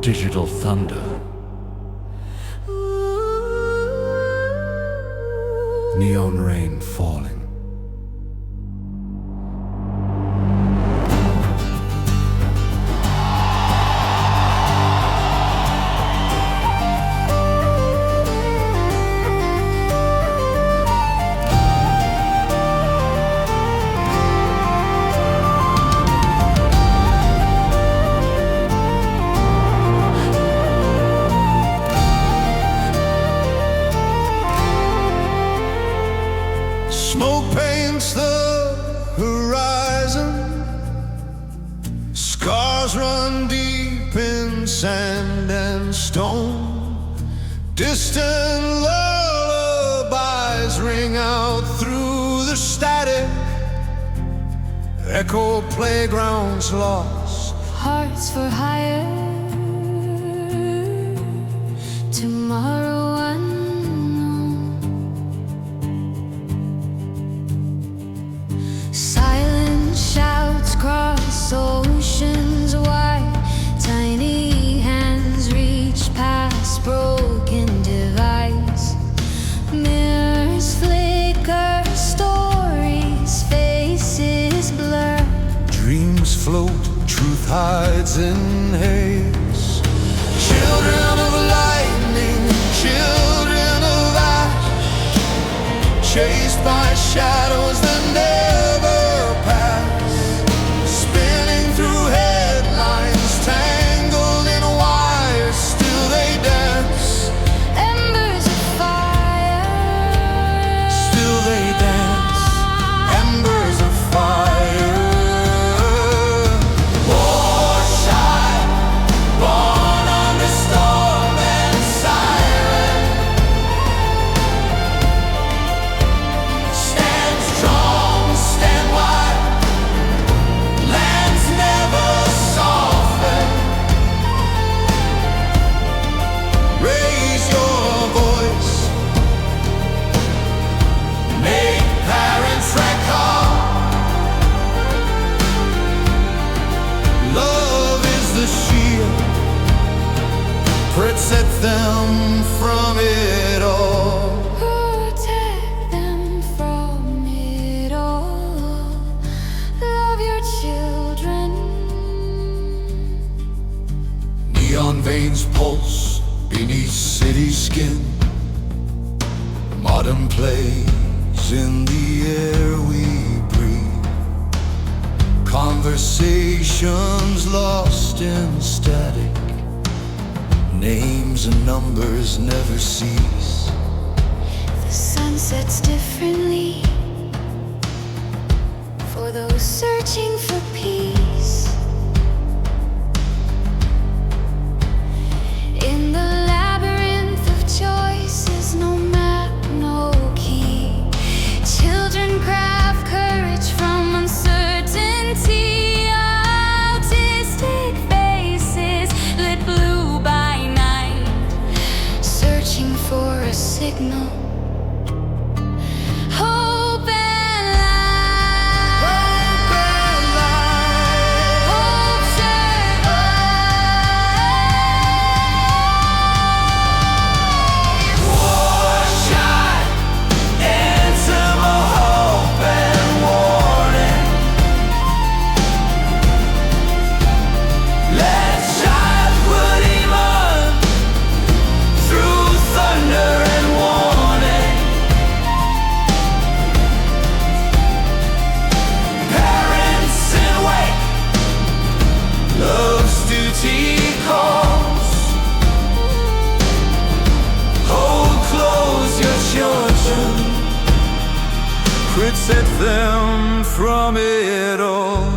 digital thunder. Neon rain falling. Smoke paints the horizon, scars run deep in sand and stone. Distant lullabies ring out through the static, echo playgrounds lost. Hearts for hire, tomorrow unknown. Silent shouts cross oceans wide, tiny hands reach past broken device. Mirrors flicker, stories, faces blur. Dreams float, truth hides in haze. Children of lightning, children of ash, chased by shadows that never pass. Spinning through headlines, tangled in wires, still they dance. Embers of fire, Still they dance. Embers of fire. War shy, born under storm and siren. Stand strong, stand wide. Lands never soften. Raise your voice. Make parents recall. Love is the shield, protect them from it all. protect them from it all. Love your children. Neon veins pulse beneath city skin. Modern plays in the air we breathe. Conversations lost in static. Names and numbers never cease. The sun sets differently for those searching for peace. In the labyrinth of choices, no map, no key. Children craft courage from uncertainty. Autistic faces lit blue by night, searching for a signal. Hope and light. Hope survives. War shot, anthem of hope and warning. Let's shine, put him on through thunder and warning. Parents in wait, love's duty calls. Hold close your children, protect them from it all.